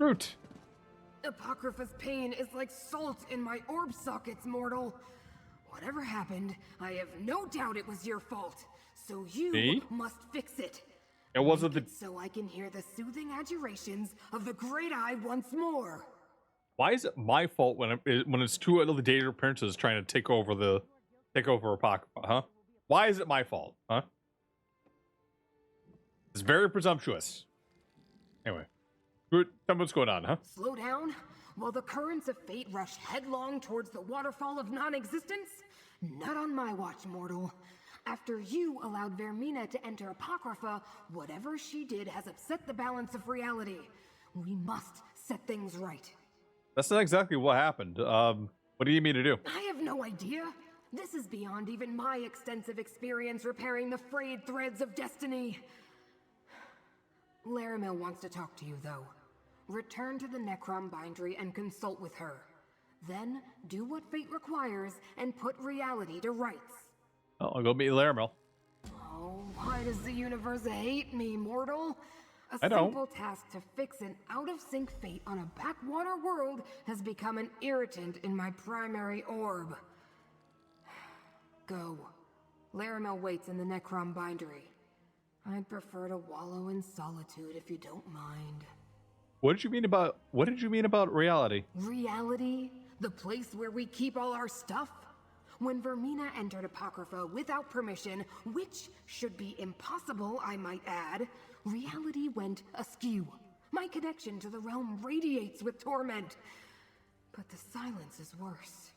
Root. Apocrypha's pain is like salt in my orb sockets, mortal. Whatever happened, I have no doubt it was your fault. So you Me? must fix it. It wasn't Make it so I can hear the soothing adjurations of the Great Eye once more. Why is it my fault when it's two of the data princes trying to take over Apocrypha, huh? Why is it my fault, huh? It's very presumptuous. Anyway, tell me what's going on, huh? Slow down. While the currents of fate rush headlong towards the waterfall of non-existence, not on my watch, mortal. After you allowed Vermina to enter Apocrypha, whatever she did has upset the balance of reality. We must set things right. That's not exactly what happened. What do you mean to do? I have no idea. This is beyond even my extensive experience repairing the frayed threads of destiny. Laramil wants to talk to you, though. Return to the Necrom bindery and consult with her. Then, do what fate requires and put reality to rights. Oh, I'll go meet Laramil. Oh, why does the universe hate me, mortal? I don't. Simple task to fix an out-of-sync fate on a backwater world has become an irritant in my primary orb. Go. Laramil waits in the Necrom bindery. I'd prefer to wallow in solitude if you don't mind. What did you mean about reality? Reality? The place where we keep all our stuff? When Vermina entered Apocrypha without permission, which should be impossible, I might add, reality went askew. My connection to the realm radiates with torment. But the silence is worse.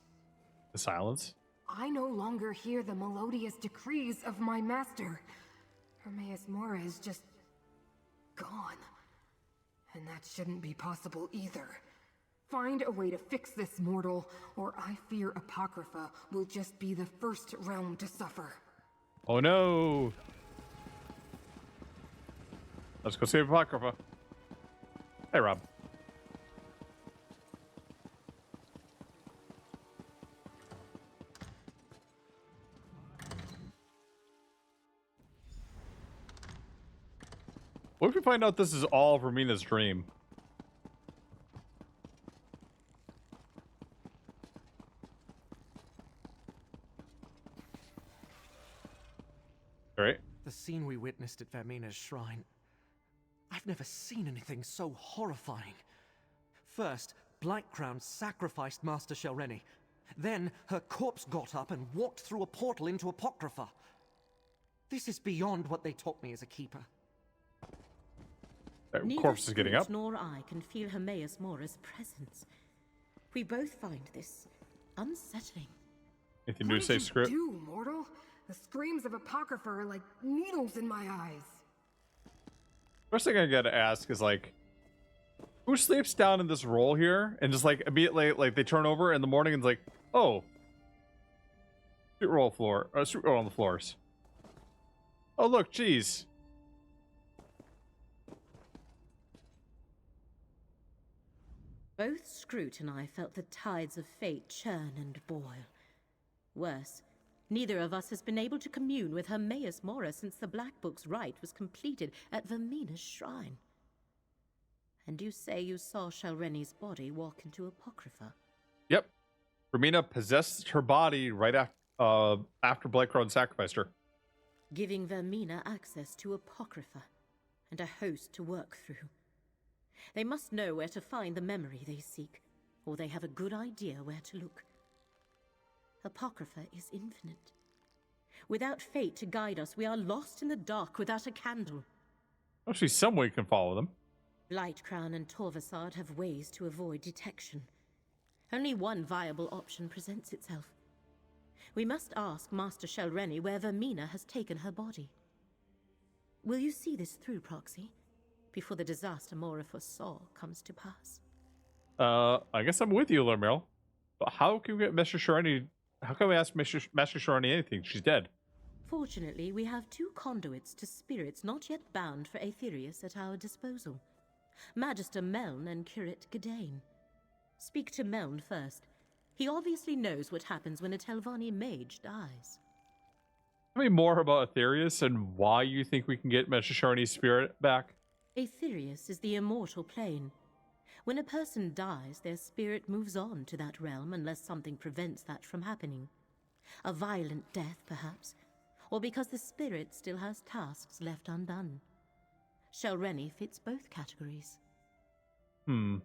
The silence? I no longer hear the melodious decrees of my master. Hermaeus Mora is just gone. And that shouldn't be possible either. Find a way to fix this, mortal, or I fear Apocrypha will just be the first realm to suffer. Oh no! Let's go save Apocrypha. Hey, Rob. What if we find out this is all Vermina's dream? Right? The scene we witnessed at Vermina's shrine. I've never seen anything so horrifying. First, Blightcrown sacrificed Master Shelreni. Then, her corpse got up and walked through a portal into Apocrypha. This is beyond what they taught me as a keeper. That Neither corpse is getting up. nor I can feel Hermaeus Mora's presence. We both find this unsettling. Anything to say, script? What did you do, mortal? The screams of Apocrypha are like needles in my eyes. First thing I gotta ask is, like, who sleeps down in this roll here and just, like, immediately, like, they turn over in the morning and it's like, oh, street roll on the floors. Oh, look, geez. Both Scroot and I felt the tides of fate churn and boil. Worse, neither of us has been able to commune with Hermaeus Mora since the Black Book's rite was completed at Vermina's shrine. And you say you saw Shelreni's body walk into Apocrypha? Yep. Vermina possessed her body right after Blightcrown sacrificed her. Giving Vermina access to Apocrypha and a host to work through. They must know where to find the memory they seek, or they have a good idea where to look. Apocrypha is infinite. Without fate to guide us, we are lost in the dark without a candle. Actually, some way you can follow them. Blightcrown and Torvasad have ways to avoid detection. Only one viable option presents itself. We must ask Master Shelreni where Vermina has taken her body. Will you see this through, Proxy, before the disaster Mora foresaw comes to pass? I guess I'm with you, Laramil. But how can we get Master Shelreni? How can we ask Master Shelreni anything? She's dead. Fortunately, we have two conduits to spirits not yet bound for Aetherius at our disposal. Magister Meln and Curate Gadain. Speak to Meln first. He obviously knows what happens when a Telvanni mage dies. Tell me more about Aetherius and why you think we can get Master Shelreni's spirit back. Aetherius is the immortal plane. When a person dies, their spirit moves on to that realm unless something prevents that from happening. A violent death, perhaps, or because the spirit still has tasks left undone. Shelreni fits both categories. Why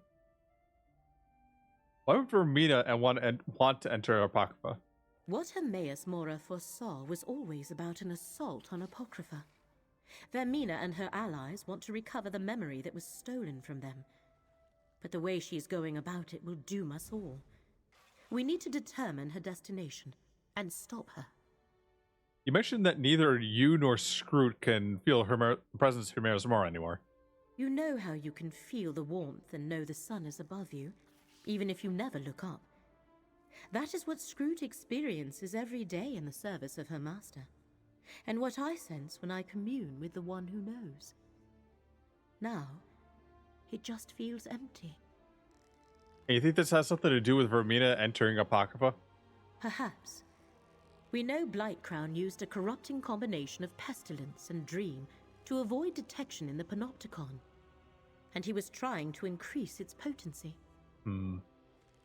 would Vermina and want to enter Apocrypha? What Hermaeus Mora foresaw was always about an assault on Apocrypha. Vermina and her allies want to recover the memory that was stolen from them. But the way she's going about it will doom us all. We need to determine her destination and stop her. You mentioned that neither you nor Scroot can feel the presence of Hermaeus Mora anymore. You know how you can feel the warmth and know the sun is above you, even if you never look up. That is what Scroot experiences every day in the service of her master, and what I sense when I commune with the one who knows. Now, it just feels empty. And you think this has something to do with Vermina entering Apocrypha? Perhaps. We know Blightcrown used a corrupting combination of pestilence and dream to avoid detection in the Panopticon, and he was trying to increase its potency.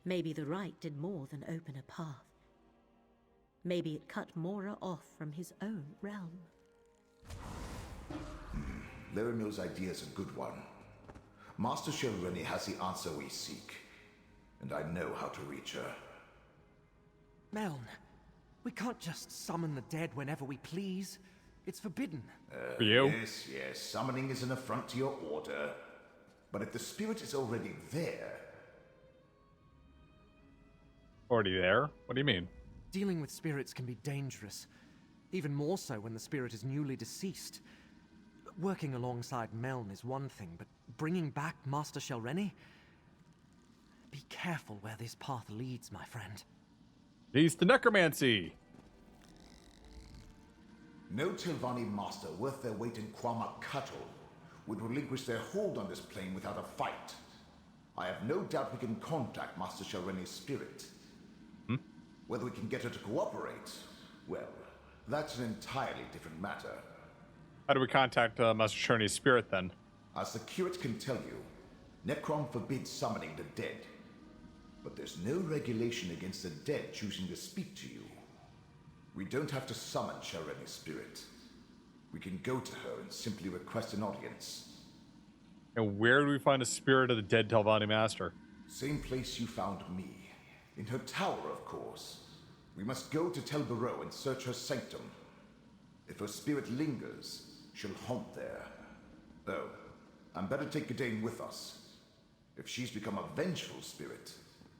Maybe the Rite did more than open a path. Maybe it cut Mora off from his own realm. Laramil's idea is a good one. Master Shelreni has the answer we seek, and I know how to reach her. Meln, we can't just summon the dead whenever we please. It's forbidden. For you? Yes, summoning is an affront to your order. But if the spirit is already there... Already there? What do you mean? Dealing with spirits can be dangerous. Even more so when the spirit is newly deceased. Working alongside Meln is one thing, but bringing back Master Shelreni? Be careful where this path leads, my friend. Leads to necromancy! No Tilvani master worth their weight in Kwama cattle would relinquish their hold on this plane without a fight. I have no doubt we can contact Master Shelreni's spirit. Whether we can get her to cooperate, well, that's an entirely different matter. How do we contact Master Shelreni's spirit then? As the curate can tell you, Necrom forbids summoning the dead. But there's no regulation against the dead choosing to speak to you. We don't have to summon Shelreni's spirit. We can go to her and simply request an audience. And where do we find a spirit of the dead Telvanni master? Same place you found me. In her tower, of course. We must go to Tel Barrow and search her sanctum. If her spirit lingers, she'll haunt there. Though, I'm better take Gadain with us. If she's become a vengeful spirit,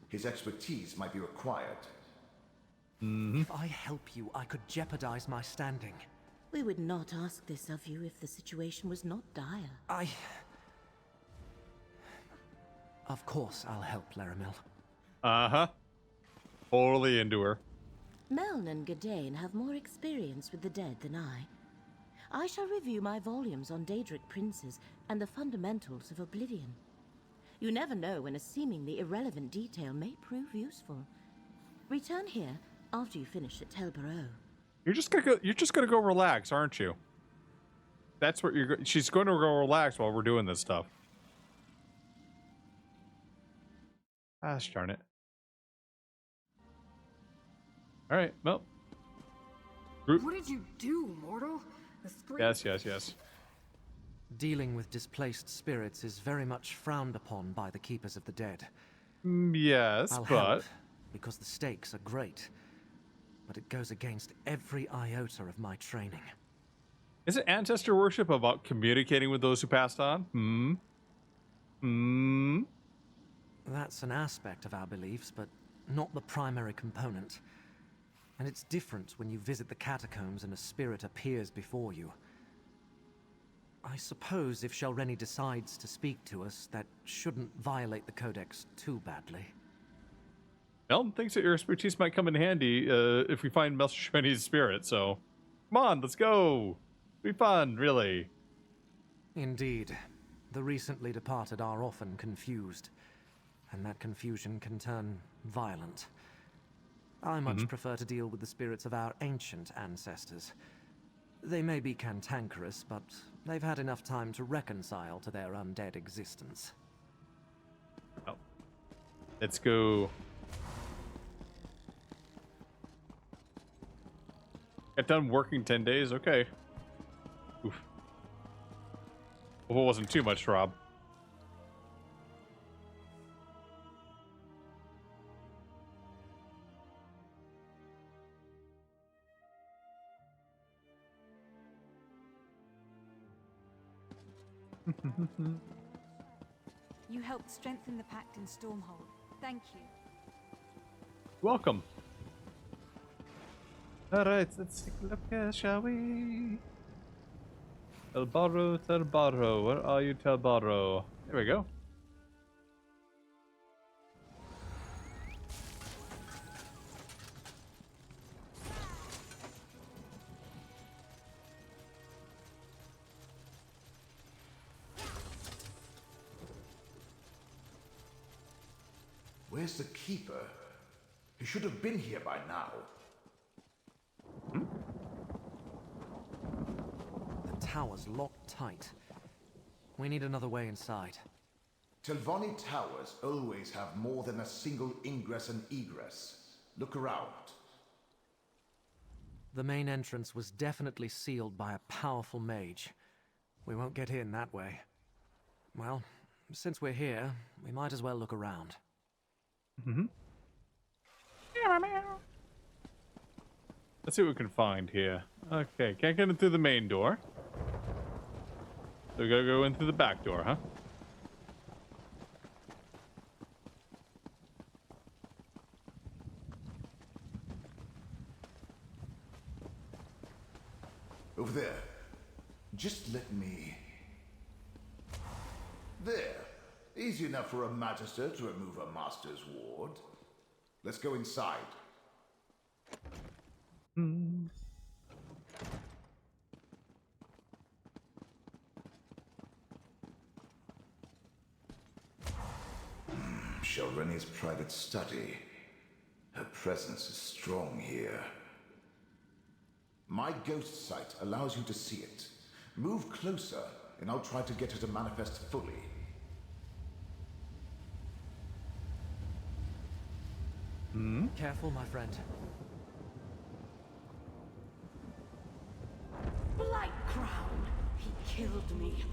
his expertise might be required. If I help you, I could jeopardize my standing. We would not ask this of you if the situation was not dire. Of course I'll help, Laramil. Uh-huh. Totally into her. Meln and Gadain have more experience with the dead than I. I shall review my volumes on Daedric princes and the fundamentals of Oblivion. You never know when a seemingly irrelevant detail may prove useful. Return here after you finish at Tel Barrow. You're just gonna go relax, aren't you? That's what she's going to go relax while we're doing this stuff. Gosh darn it. Alright, well. What did you do, mortal? The spirit... Yes. Dealing with displaced spirits is very much frowned upon by the Keepers of the Dead. Yes, I'll but... help, because the stakes are great. But it goes against every iota of my training. Isn't ancestor worship about communicating with those who passed on? That's an aspect of our beliefs, but not the primary component. And it's different when you visit the catacombs and a spirit appears before you. I suppose if Shelreni decides to speak to us, that shouldn't violate the Codex too badly. Melton thinks that your expertise might come in handy if we find Master Shelreni's spirit, so... Come on, let's go! Be fun, really. Indeed. The recently departed are often confused. And that confusion can turn violent. I much prefer to deal with the spirits of our ancient ancestors. They may be cantankerous, but they've had enough time to reconcile to their undead existence. Let's go. Got done working 10 days. Okay. Oof. Well, it wasn't too much, Rob. You helped strengthen the pact in Stormhold. Thank you. Welcome. Alright, let's take a look, shall we? Telbaro, where are you, Telbaro? There we go. Where's the Keeper? He should have been here by now. The tower's locked tight. We need another way inside. Telvanni towers always have more than a single ingress and egress. Look around. The main entrance was definitely sealed by a powerful mage. We won't get in that way. Well, since we're here, we might as well look around. Let's see what we can find here. Okay, can't get in through the main door. So we gotta go in through the back door, huh? Over there. Just let me... There. Easy enough for a Magister to remove a Master's ward. Let's go inside. Shelreni's private study. Her presence is strong here. My ghost sight allows you to see it. Move closer, and I'll try to get her to manifest fully. Careful, my friend. Blight Crown! He killed me.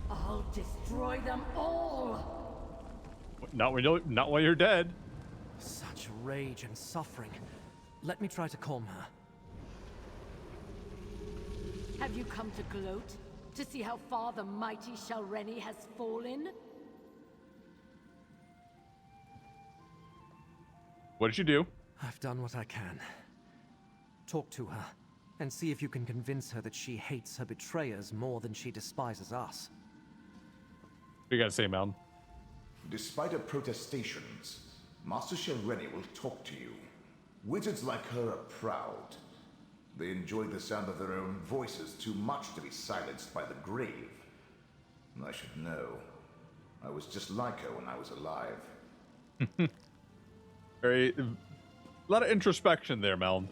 I'll destroy them all! Not when you're dead. Such rage and suffering. Let me try to calm her. Have you come to gloat? To see how far the mighty Shelreni has fallen? What did you do? I've done what I can. Talk to her, and see if you can convince her that she hates her betrayers more than she despises us. What you gotta say, Mountain? Despite her protestations, Master Shelreni will talk to you. Wizards like her are proud. They enjoy the sound of their own voices too much to be silenced by the grave. I should know. I was just like her when I was alive. A lot of introspection there, Melon.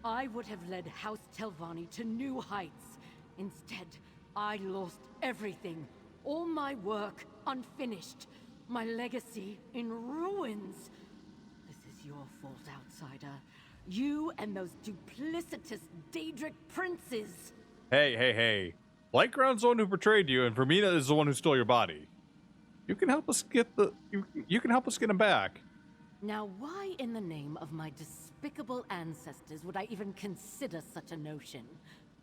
I would have led House Telvanni to new heights. Instead, I lost everything. All my work unfinished. My legacy in ruins. This is your fault, outsider. You and those duplicitous Daedric princes. Hey. Lightground's the one who betrayed you, and Vermina is the one who stole your body. You can help us get you can help us get him back. Now, why in the name of my despicable ancestors would I even consider such a notion?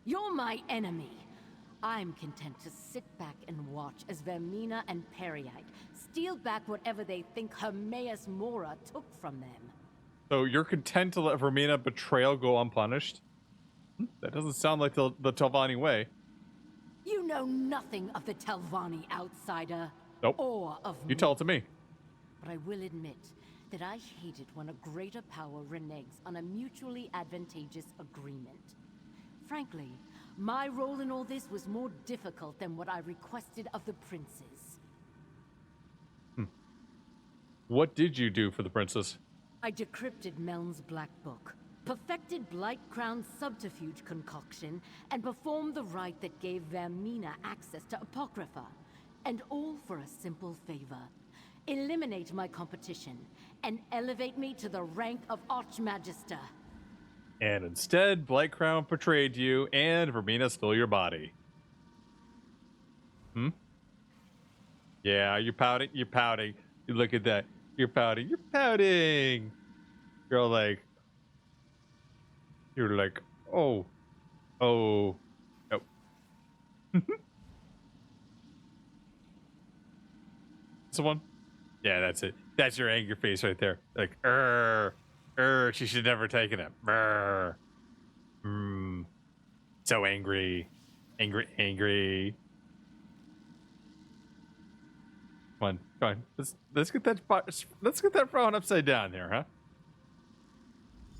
You're my enemy. I'm content to sit back and watch as Vermina and Periite steal back whatever they think Hermaeus Mora took from them. So you're content to let Vermina betrayal go unpunished? That doesn't sound like the Telvanni way. You know nothing of the Telvanni, outsider. Nope. Or of me. You tell it to me. But I will admit that I hate it when a greater power reneges on a mutually advantageous agreement. Frankly, my role in all this was more difficult than what I requested of the princes. What did you do for the princess? I decrypted Meln's Black Book, perfected Blight Crown's subterfuge concoction, and performed the rite that gave Vermina access to Apocrypha. And all for a simple favor. eliminate my competition, and elevate me to the rank of Archmagister. And instead, Blight Crown betrayed you, and Vermina stole your body. Hmm? Yeah, you're pouting. You're pouting. You look at that. You're pouting. You're pouting. You're all like, oh, oh, nope. Someone? Yeah, that's it. That's your anger face right there. Like, she should never taken it. So angry. Angry. Come on. Let's get that frown upside down there, huh?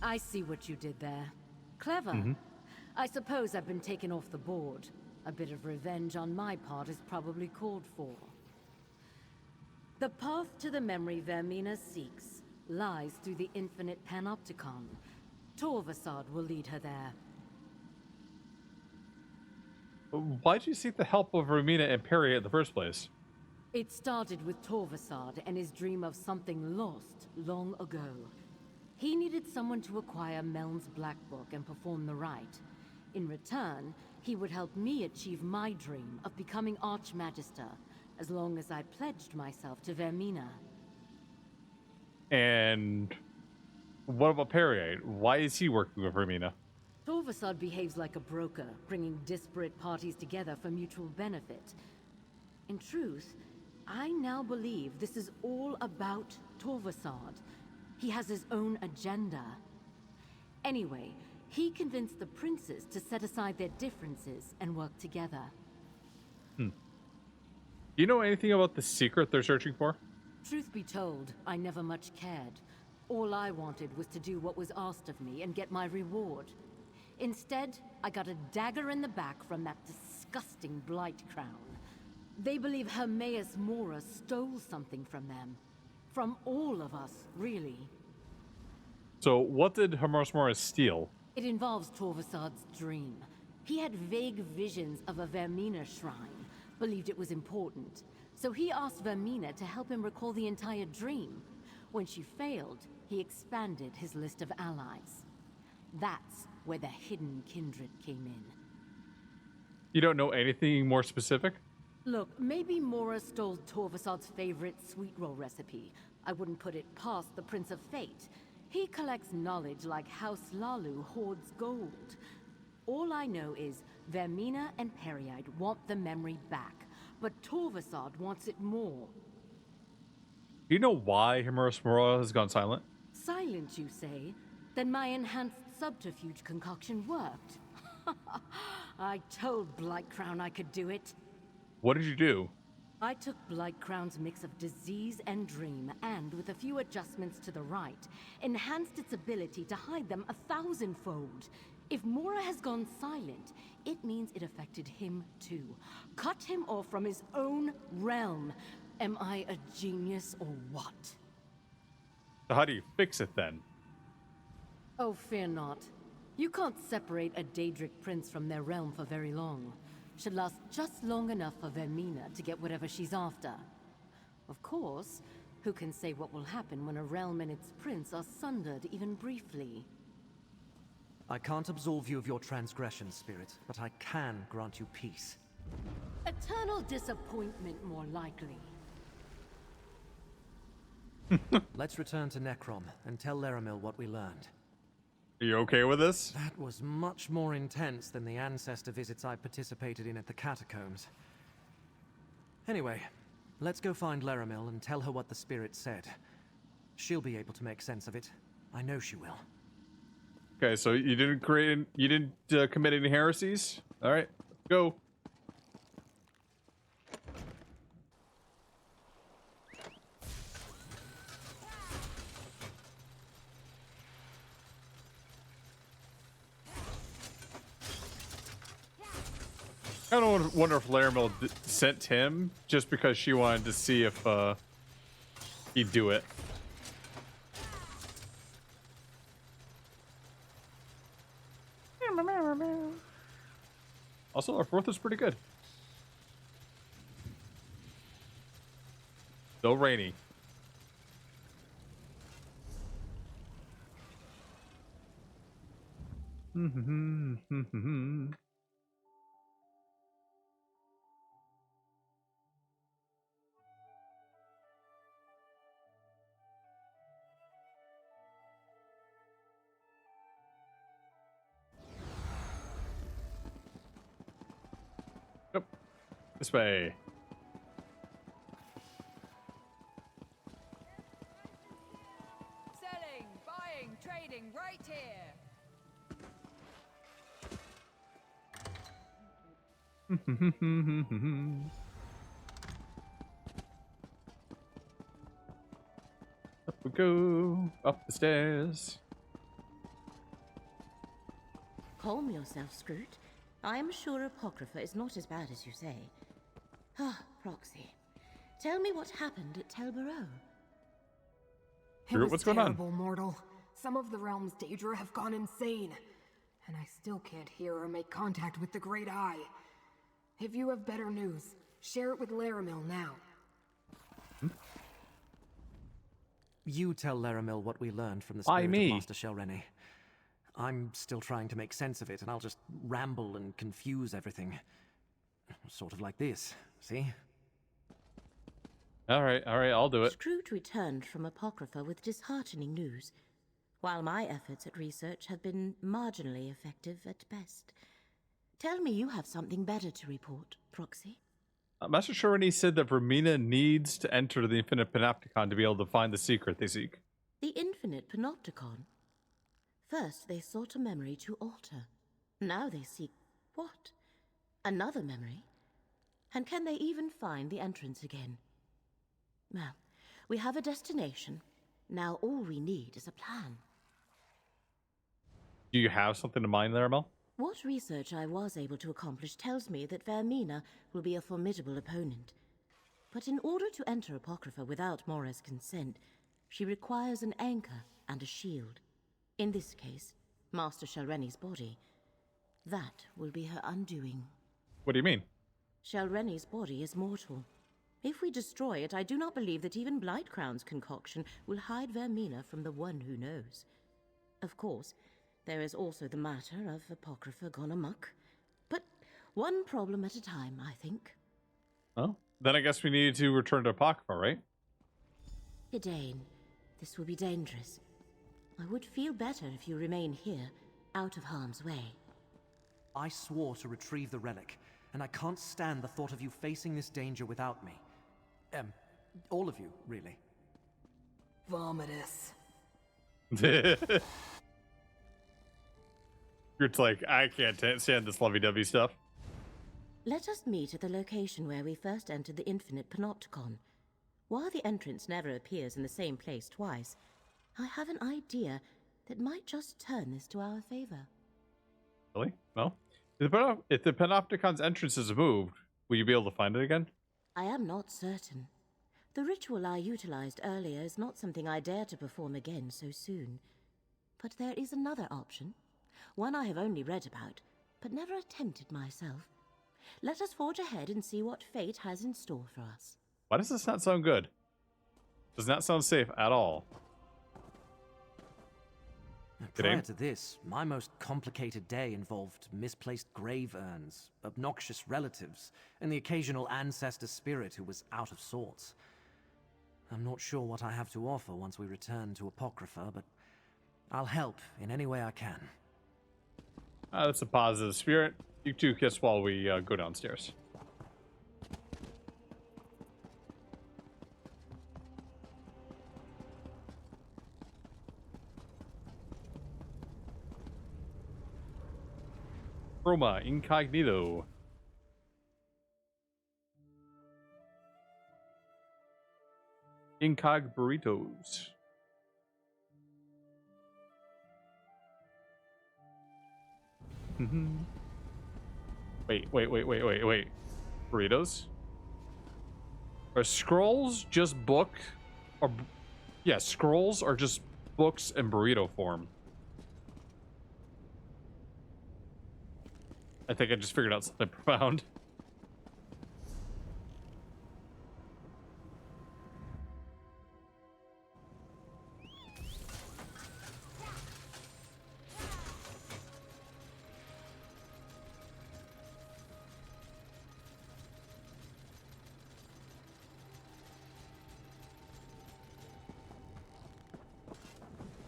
I see what you did there. Clever. I suppose I've been taken off the board. A bit of revenge on my part is probably called for. The path to the memory Vermina seeks lies through the infinite panopticon. Torvasad will lead her there. Why'd you seek the help of Romina and Perry in the first place? It started with Torvasad and his dream of something lost long ago. He needed someone to acquire Meln's Black Book and perform the rite. In return, he would help me achieve my dream of becoming Archmagister, as long as I pledged myself to Vermina. And what about Perry? Why is he working with Vermina? Torvasad behaves like a broker, bringing disparate parties together for mutual benefit. In truth, I now believe this is all about Torvasad. He has his own agenda. Anyway, he convinced the princes to set aside their differences and work together. Do you know anything about the secret they're searching for? Truth be told, I never much cared. All I wanted was to do what was asked of me and get my reward. Instead, I got a dagger in the back from that disgusting Blight Crown. They believe Hermaeus Mora stole something from them. From all of us, really. So what did Hermaeus Mora steal? It involves Torvasad's dream. He had vague visions of a Vermina shrine, believed it was important. So he asked Vermina to help him recall the entire dream. When she failed, he expanded his list of allies. That's where the hidden kindred came in. You don't know anything more specific? Look, maybe Mora stole Torvasad's favorite sweet roll recipe. I wouldn't put it past the Prince of Fate. He collects knowledge like House Lalu hoards gold. All I know is Vermina and Pereide want the memory back, but Torvasad wants it more. Do you know why Hermaeus Mora has gone silent? Silent, you say? Then my enhanced subterfuge concoction worked. I told Blight Crown I could do it. What did you do? I took Blight Crown's mix of disease and dream, and with a few adjustments to the right, enhanced its ability to hide them 1,000-fold. If Mora has gone silent, it means it affected him too. Cut him off from his own realm. Am I a genius or what? So how do you fix it then? Oh, fear not. You can't separate a Daedric prince from their realm for very long. Should last just long enough for Vermina to get whatever she's after. Of course, who can say what will happen when a realm and its prince are sundered even briefly? I can't absolve you of your transgression, Spirit, but I can grant you peace. Eternal disappointment, more likely. Let's return to Necrom and tell Laramil what we learned. Are you okay with this? That was much more intense than the ancestor visits I participated in at the catacombs. Anyway, let's go find Laramil and tell her what the Spirit said. She'll be able to make sense of it. I know she will. Okay, so you didn't commit any heresies? All right, go. I don't wonder if Laramil sent him just because she wanted to see if he'd do it. Also, our fourth is pretty good. Still rainy. Yep. This way. Selling, buying, trading right here. Up we go. Up the stairs. Calm yourself, Scroot. I am sure Apocrypha is not as bad as you say. Ah, Proxy. Tell me what happened at Tel Barrow. It Screw it, was what's going on? terrible, mortal. Some of the realm's Daedra have gone insane. And I still can't hear or make contact with the Great Eye. If you have better news, share it with Laramil now. You tell Laramil what we learned from the Why spirit me? of Master Shelreni. I'm still trying to make sense of it, and I'll just ramble and confuse everything. Sort of like this, see? All right, I'll do it. Scroot returned from Apocrypha with disheartening news, while my efforts at research have been marginally effective at best. Tell me you have something better to report, Proxy. Master Shirani said that Vermina needs to enter the Infinite Panopticon to be able to find the secret they seek. The Infinite Panopticon. First, they sought a memory to alter. Now they seek what? Another memory? And can they even find the entrance again? Well, we have a destination. Now all we need is a plan. Do you have something in mind there, Mel? What research I was able to accomplish tells me that Vermina will be a formidable opponent. But in order to enter Apocrypha without Mora's consent, she requires an anchor and a shield. In this case, Master Shelreni's body. That will be her undoing. What do you mean? Shelreni's body is mortal. If we destroy it, I do not believe that even Blightcrown's concoction will hide Vermina from the one who knows. Of course, there is also the matter of Apocrypha gone amok. But one problem at a time, I think. Well, then I guess we need to return to Apocrypha, right? Idane, this will be dangerous. I would feel better if you remain here, out of harm's way. I swore to retrieve the relic, and I can't stand the thought of you facing this danger without me. All of you, really. Vomitus. It's like, I can't stand this lovey-dovey stuff. Let us meet at the location where we first entered the Infinite Panopticon. While the entrance never appears in the same place twice, I have an idea that might just turn this to our favor. Really? No? If the Panopticon's entrance is moved, will you be able to find it again? I am not certain. The ritual I utilized earlier is not something I dare to perform again so soon. But there is another option, one I have only read about, but never attempted myself. Let us forge ahead and see what fate has in store for us. Why does this not sound good? Does not sound safe at all. Prior to this, my most complicated day involved misplaced grave urns, obnoxious relatives, and the occasional ancestor spirit who was out of sorts. I'm not sure what I have to offer once we return to Apocrypha, but I'll help in any way I can. That's a positive spirit. You two kiss while we go downstairs. Roma Incognito. Incog burritos. Wait. Burritos? Are scrolls just book? Or yeah, scrolls are just books in burrito form. I think I just figured out something profound.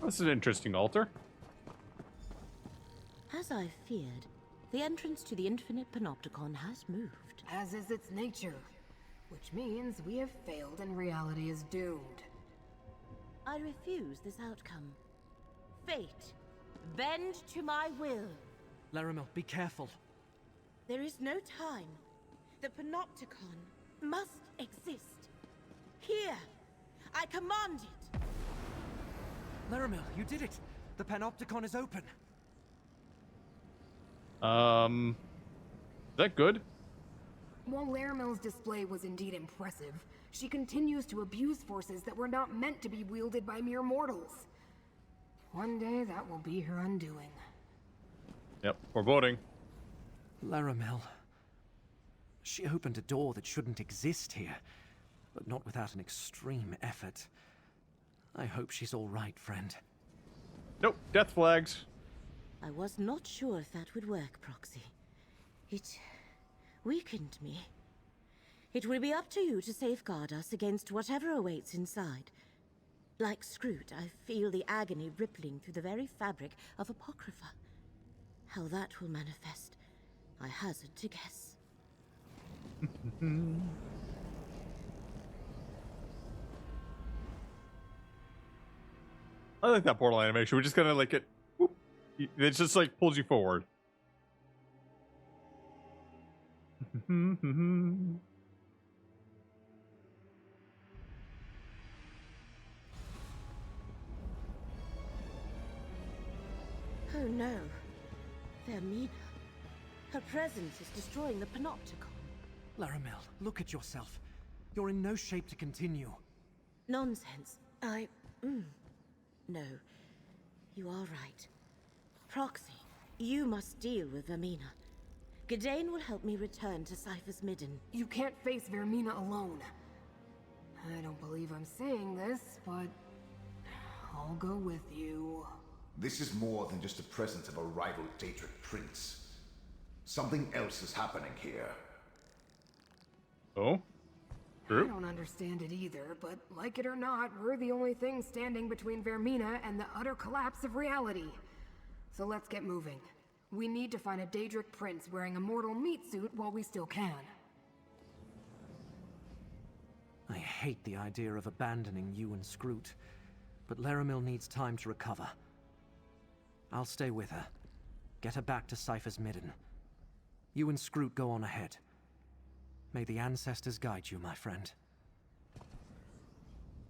This is an interesting altar. As I feared, the entrance to the infinite panopticon has moved. As is its nature. Which means we have failed and reality is doomed. I refuse this outcome. Fate, bend to my will. Laramil, be careful. There is no time. The panopticon must exist. Here, I command it. Laramil, you did it. The panopticon is open. Is that good? While Laramil's display was indeed impressive, she continues to abuse forces that were not meant to be wielded by mere mortals. One day that will be her undoing. Yep, we're voting. Laramil. She opened a door that shouldn't exist here, but not without an extreme effort. I hope she's all right, friend. Nope, death flags. I was not sure if that would work, Proxy. It weakened me. It will be up to you to safeguard us against whatever awaits inside. Like Scroot, I feel the agony rippling through the very fabric of Apocrypha. How that will manifest, I hazard to guess. I like that portal animation. We're just gonna like it. Whoop, it just like pulls you forward. Oh no. Vermina. Her presence is destroying the panopticon. Laramil, look at yourself. You're in no shape to continue. Nonsense. No. You are right. Proxy, you must deal with Vermina. Gadain will help me return to Cypher's Midden. You can't face Vermina alone. I don't believe I'm saying this, but I'll go with you. This is more than just the presence of a rival Daedric prince. Something else is happening here. Oh? I True? don't understand it either, but like it or not, we're the only thing standing between Vermina and the utter collapse of reality. So let's get moving. We need to find a Daedric prince wearing a mortal meat suit while we still can. I hate the idea of abandoning you and Scroot, but Laramil needs time to recover. I'll stay with her. Get her back to Cypher's Midden. You and Scroot go on ahead. May the ancestors guide you, my friend.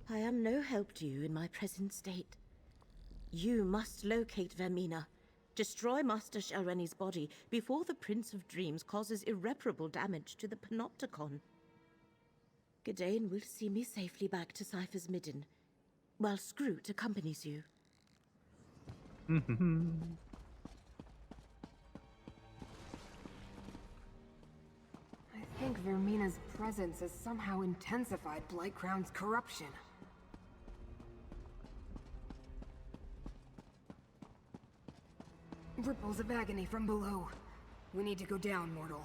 I am no help to you in my present state. You must locate Vermina. Destroy Master Shelreni's body before the Prince of Dreams causes irreparable damage to the Panopticon. Gadain will see me safely back to Cypher's Midden, while Scroot accompanies you. I think Vermina's presence has somehow intensified Blightcrown's corruption. Ripples of agony from below. We need to go down, mortal.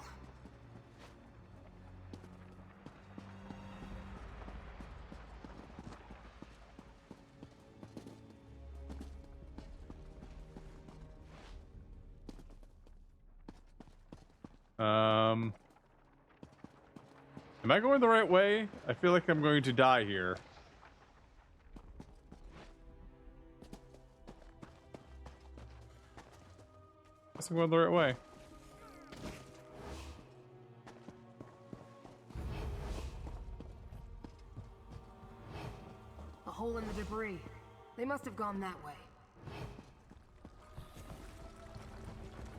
Am I going the right way? I feel like I'm going to die here. Guess I'm going the right way. A hole in the debris. They must have gone that way.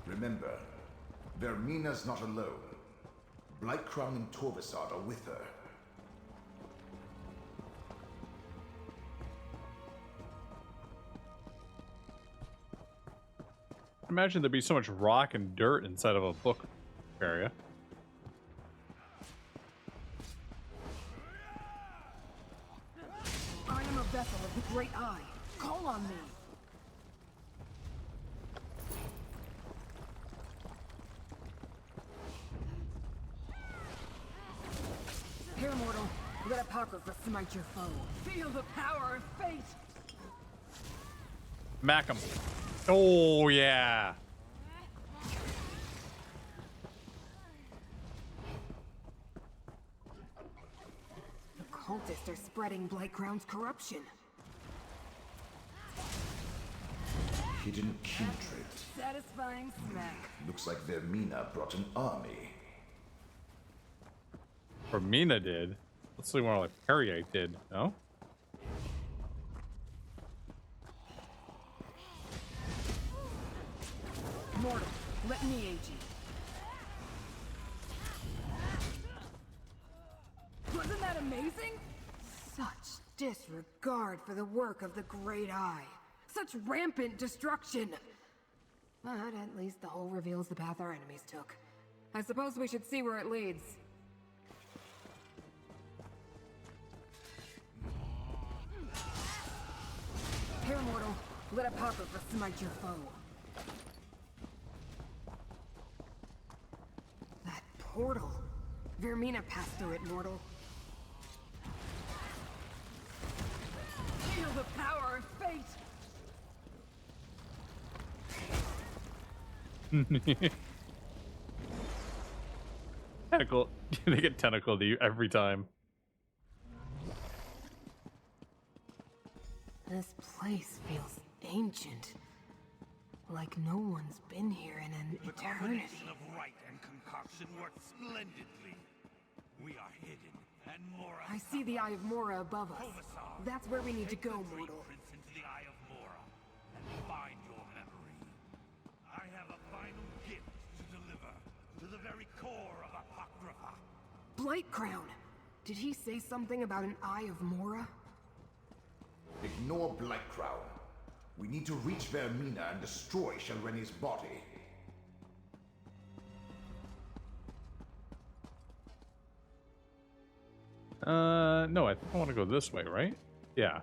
Remember, Vermina's not alone. Blightcrown and Torvasad are with her. Imagine there'd be so much rock and dirt inside of a book area. I am a vessel of the Great Eye. Call on me. Here, mortal. Let Apocrypha smite your foe. Feel the power of fate! Mack him. Oh, yeah. The cultists are spreading Blightcrown's corruption. Hidden kindred. Satisfying smack. Looks like Vermina brought an army. Or Mina did. Let's see more like Perrier did, no? Mortal, let me aid you. Wasn't that amazing? Such disregard for the work of the Great Eye. Such rampant destruction. But at least the hole reveals the path our enemies took. I suppose we should see where it leads. Here, mortal. Let Apocrypha smite your foe. That portal. Vermina passed through it, mortal. Feel the power of fate! Tentacle. They get tentacle to you every time. This place feels ancient. Like no one's been here in an The eternity. combination of rite and concoction works splendidly. We are hidden, and Mora. I see the Eye of Mora above us. Kovassar, That's where we need to take go, the Dream mortal. Prince into the Eye of Mora and find your memory. I have a final gift to deliver to the very core of Apocrypha. Blightcrown! Did he say something about an Eye of Mora? Ignore Blightcrown. We need to reach Vermina and destroy Shalreni's body. No, I think I want to go this way, right? Yeah.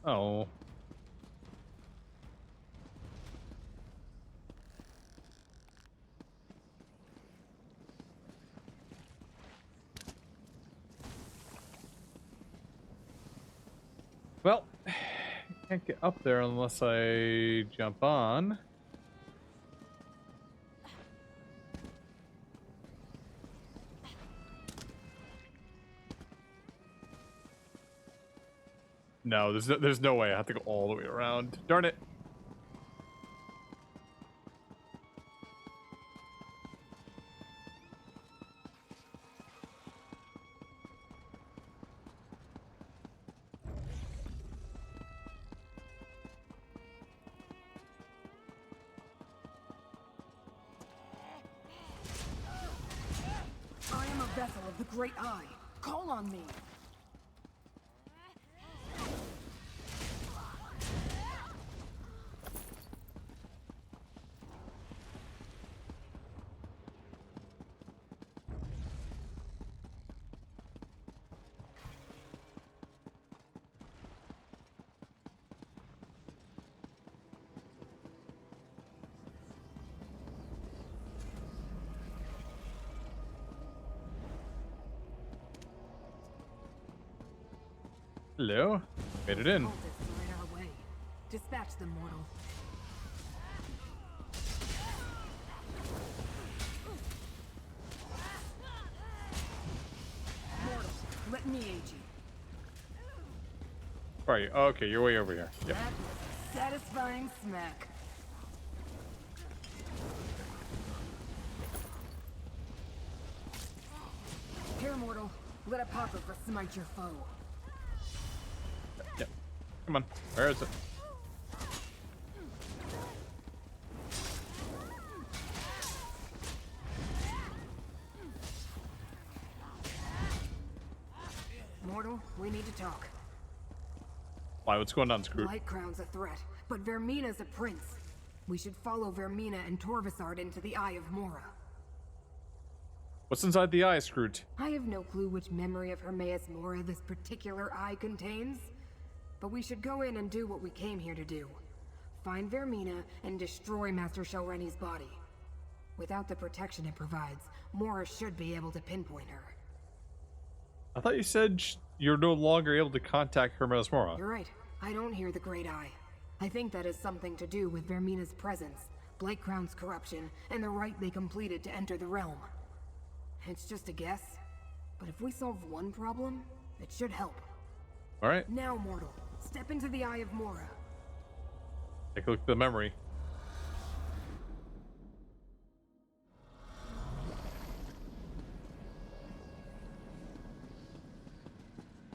Oh. Well, can't get up there unless I jump on. No, there's no way. I have to go all the way around. Darn it. I am a vessel of the Great Eye. Call on me. Hello. Made it in. Cultists are in our way. Dispatch them, mortal. Mortal, let me aid you. Where are you? Oh, okay, you're way over here. Yep. That was a satisfying smack. Here, mortal. Let Apocrypha smite your foe. Yep. Come on. Where is it? need to talk. Why? What's going on, Scroot? Lightcrown's a threat, but Vermina's a prince. We should follow Vermina and Torvasard into the Eye of Mora. What's inside the eye, Scroot? I have no clue which memory of Hermaeus Mora this particular eye contains, but we should go in and do what we came here to do. Find Vermina and destroy Master Shelreni's body. Without the protection it provides, Mora should be able to pinpoint her. I thought you said you're no longer able to contact Hermaeus Mora. You're right. I don't hear the Great Eye. I think that has something to do with Vermina's presence, Blightcrown's corruption, and the rite they completed to enter the realm. It's just a guess, but if we solve one problem, it should help. All right. Now, mortal, step into the Eye of Mora. Take a look at the memory.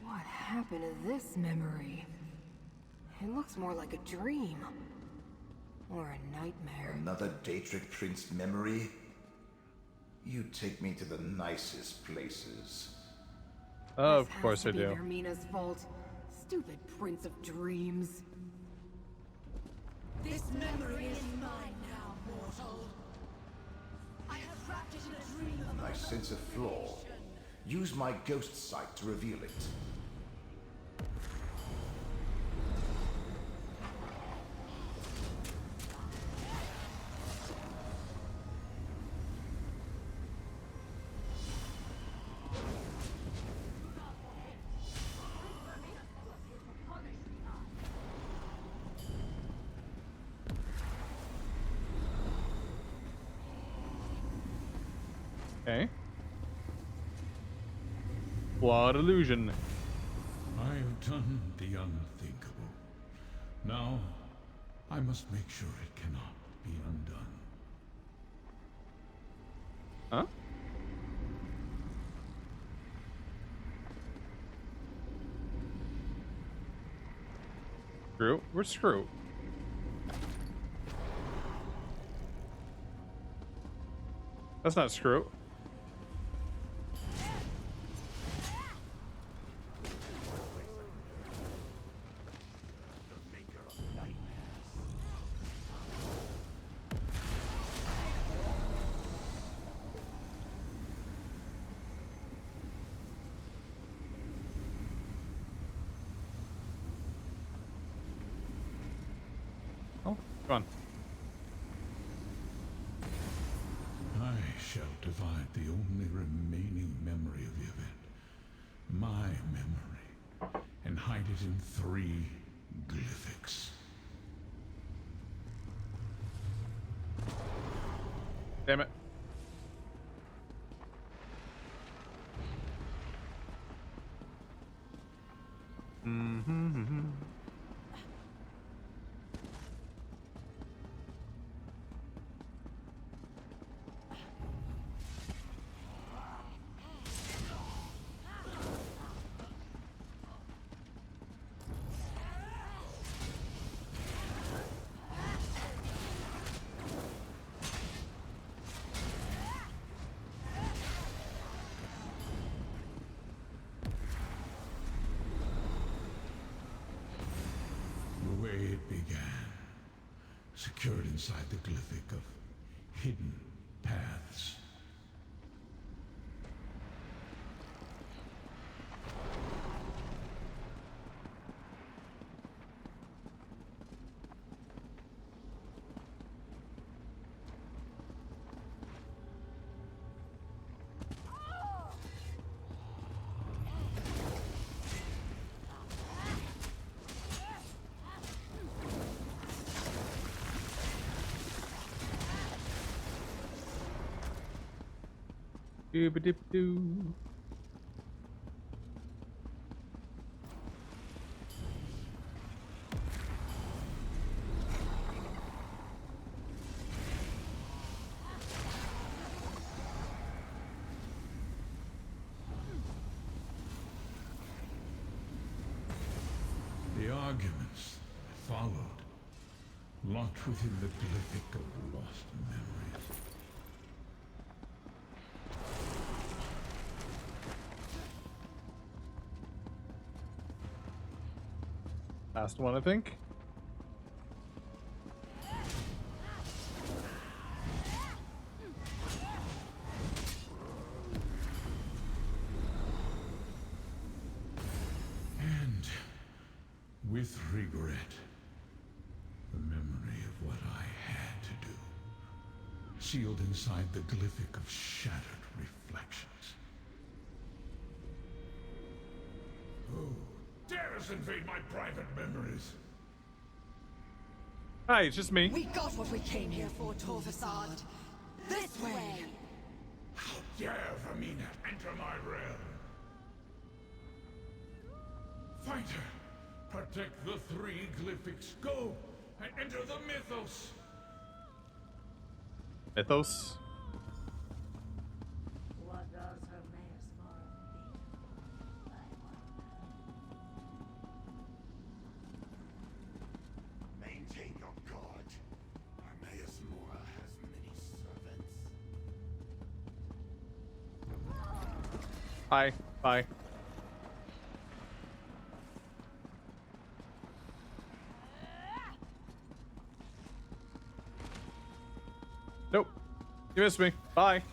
What happened to this memory? It looks more like a dream. Or a nightmare. Another Daedric Prince memory? You take me to the nicest places. Of This course I has to do. be Vermina's fault. Stupid Prince of Dreams. This memory is mine now, mortal. I have wrapped it in a dream of I sense a flaw. Use my ghost sight to reveal it. Okay. Flawed illusion. I have done the unthinkable. Now, I must make sure it cannot be undone. Huh? Screw? Where's Screw? That's not Screw. Oh, come on. I shall divide the only remaining memory of the event, my memory, and hide it in 3 glyphics. Damn it. Mm-hmm. The way it began, secured inside the glyphic of hidden paths. Doo-ba-dip-doo. The arguments that followed, locked within the glyphic of lost memories. last one, I think. And with regret, the memory of what I had to do, sealed inside the glyphic of shattered reflections. Who dares invade my private memories? Hi, it's just me. We got what we came here for, Torvasad. This way! How dare Vermina enter my realm? Fighter, protect the 3 glyphics. Go and enter the mythos. Mythos. What does Hermaeus Mora think? Maintain your guard. Hermaeus Mora has many servants. Hi. Bye. Nope. You missed me. Bye.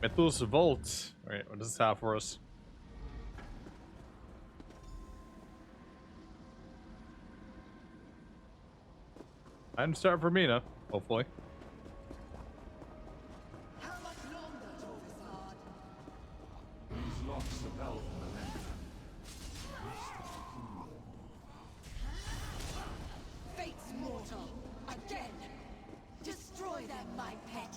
Mythos Vault. Alright, what does this have for us? I'm starting for Mina, hopefully. How much longer, Torvasad? These locks the bell from the land. Fate's mortal. Again! Destroy them, my pet!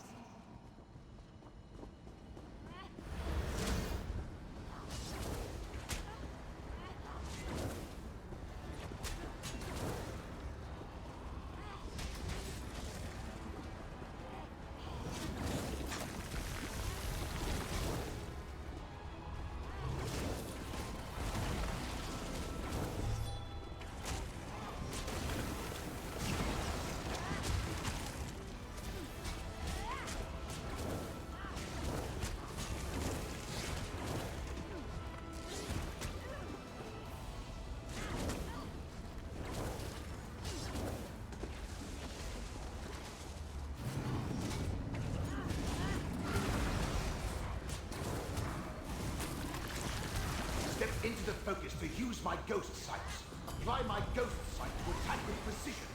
Step into the focus to use my ghost sights. Apply my ghost sight to attack with precision.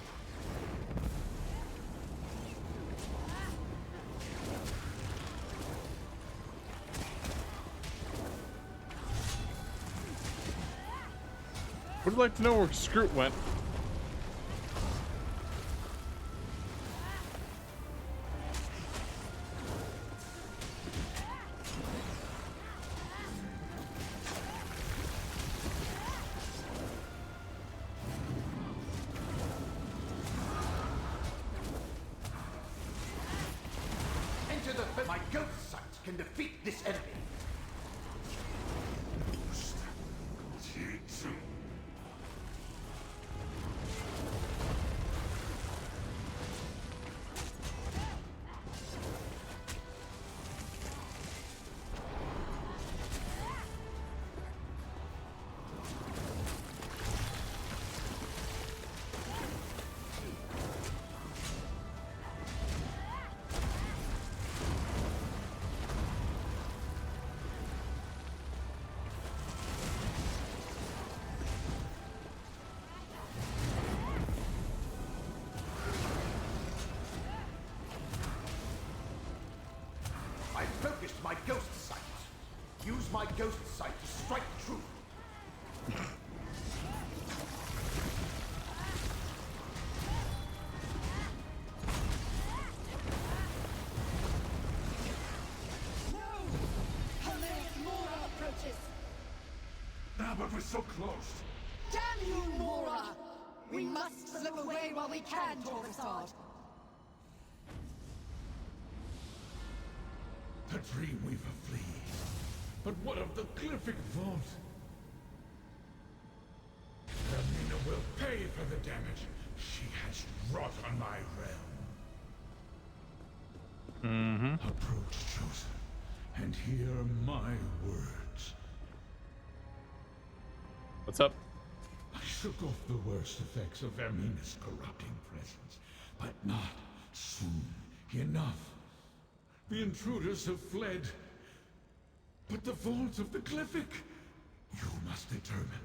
Would like to know where Scroot went. My ghost sight can defeat this enemy. I focused my ghost sight. Use my ghost sight to strike true. Now, but we're so close. Damn you, Mora! We must slip away while we can, Torvasad. The Dreamweaver flees. But what of the Glyphic Vault? Vermina will pay for the damage she has wrought on my realm. Approach, Chosen, and hear my words. What's up? I shook off the worst effects of Vermina's corrupting presence, but not soon enough. The intruders have fled. But the vault of the Glyphic, you must determine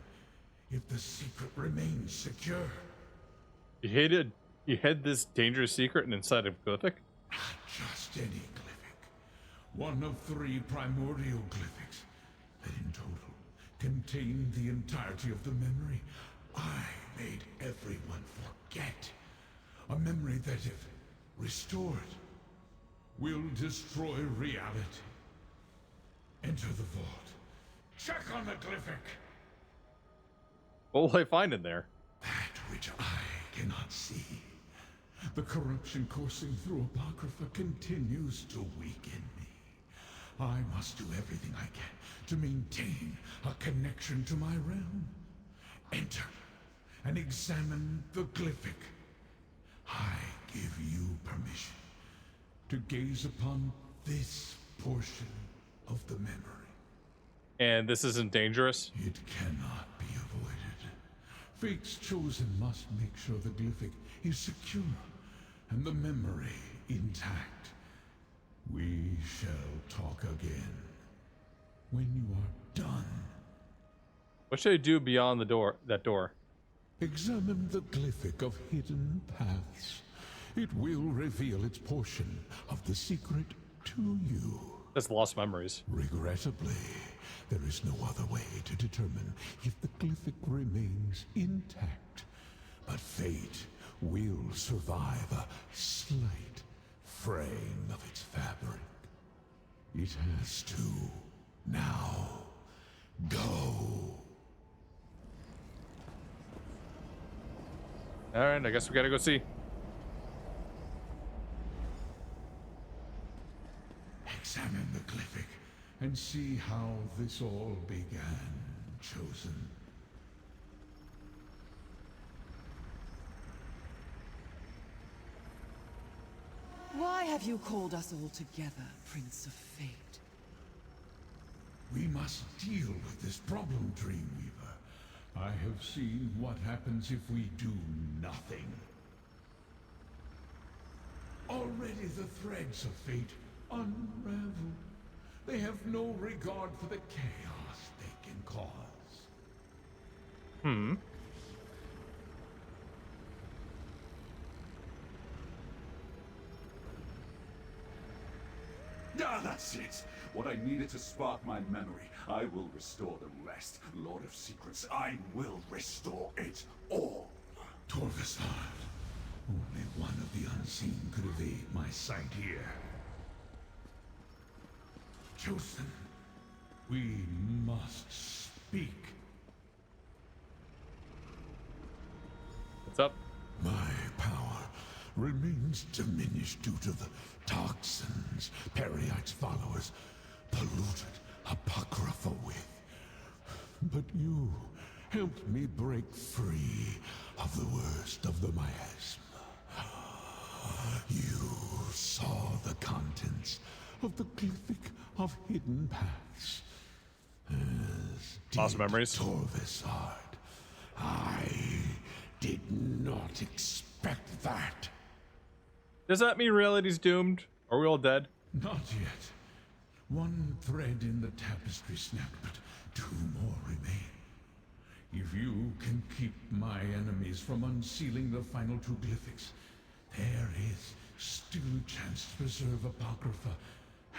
if the secret remains secure. You hid this dangerous secret inside of Glyphic? Not just any Glyphic. One of 3 primordial Glyphics that in total contain the entirety of the memory I made everyone forget. A memory that, if restored, will destroy reality. Enter the vault. Check on the Glyphic. What will I find in there? That which I cannot see. The corruption coursing through Apocrypha continues to weaken me. I must do everything I can to maintain a connection to my realm. Enter and examine the Glyphic. I give you permission to gaze upon this portion of the memory. And this isn't dangerous? It cannot be avoided. Fate's Chosen must make sure the Glyphic is secure and the memory intact. We shall talk again when you are done. What should I do beyond that door? Examine the Glyphic of hidden paths. It will reveal its portion of the secret to you. That's lost memories. Regrettably, there is no other way to determine if the Glyphic remains intact. But fate will survive a slight fraying of its fabric. It has to. Now, go. Alright, I guess we gotta go see. Examine the Glyphic and see how this all began, Chosen. Why have you called us all together, Prince of Fate? We must deal with this problem, Dreamweaver. I have seen what happens if we do nothing. Already the threads of fate unravel. They have no regard for the chaos they can cause. Ah, that's it. What I needed to spark my memory. I will restore the rest. Lord of Secrets, I will restore it all. Torvasad, only one of the unseen could evade my sight here. Chosen, we must speak. What's up? My power remains diminished due to the toxins Perry helped me break free of the worst of the miasma. You saw the contents of the glyphic of hidden paths. As Lost did memories. Torvesard. I did not expect that. Does that mean reality's doomed? Are we all dead? Not yet. One thread in the tapestry snapped, but two more remain. If you can keep my enemies from unsealing the final two glyphics, there is still a chance to preserve Apocrypha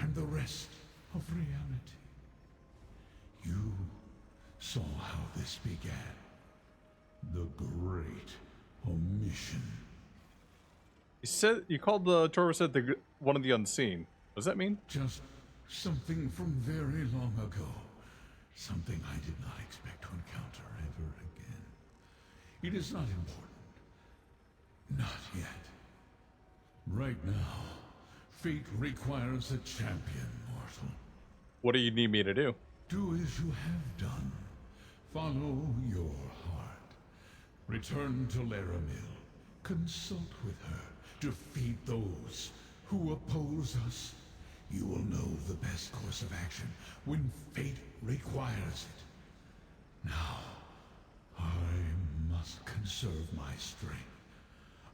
and the rest of reality. You saw how this began. The great omission. You called the Torvesard one of the unseen. What does that mean? Just something from very long ago. Something I did not expect to encounter ever again. It is not important. Not yet. Right now, fate requires a champion, mortal. What do you need me to do? Do as you have done. Follow your heart. Return to Laramil. Consult with her. Defeat those who oppose us. You will know the best course of action when fate requires it. Now, I must conserve my strength.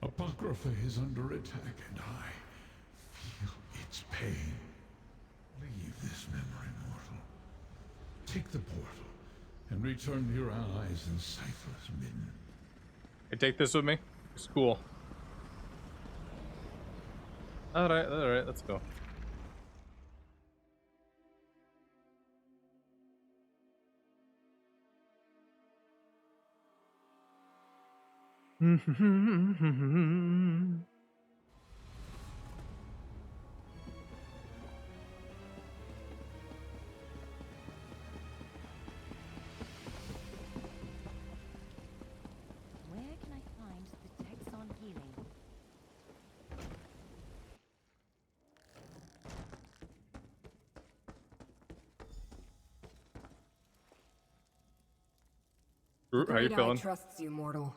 Apocrypha is under attack, and I feel its pain. Leave this memory, mortal. Take the portal, and return to your allies in Cypher's Midden. Hey, take this with me. It's cool. Alright, let's go. Where can I find the text on healing? Groot, how you Great Eye feeling? trusts you, mortal.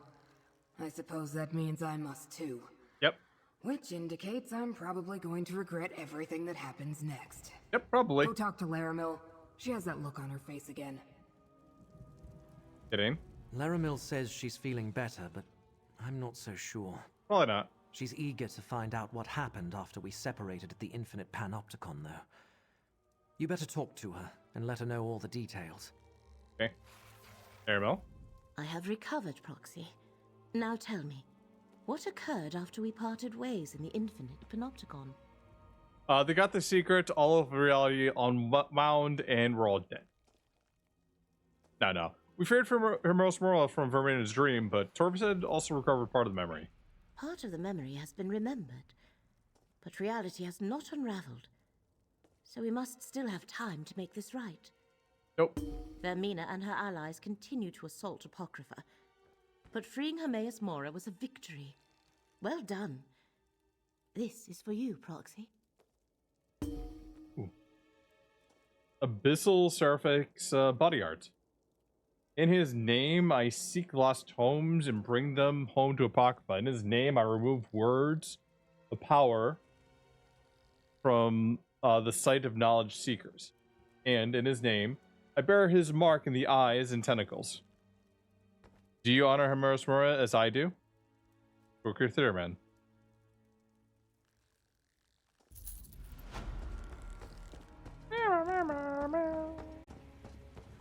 I suppose that means I must too. Yep. Which indicates I'm probably going to regret everything that happens next. Yep, probably. Go talk to Laramil. She has that look on her face again. Kidding. Laramil says she's feeling better, but I'm not so sure. Probably not. She's eager to find out what happened after we separated at the Infinite Panopticon, though. You better talk to her and let her know all the details. Okay. Airmail. I have recovered, Proxy. Now tell me, what occurred after we parted ways in the Infinite Panopticon? They got the secret, all of reality on Mound, and we're all dead. No. We feared for Hermos Mora from Vermina's dream, but Torvesard also recovered part of the memory. Part of the memory has been remembered, but reality has not unraveled. So we must still have time to make this right. Nope. Vermina and her allies continue to assault Apocrypha, but freeing Hermaeus Mora was a victory. Well done. This is for you, Proxy. Ooh. Abyssal Seraphic's body art. In his name, I seek lost homes and bring them home to Apocrypha. In his name, I remove words, the power from the sight of knowledge seekers. And in his name, I bear his mark in the eyes and tentacles. Do you honor Hermaeus Mora as I do? Book your theater, man.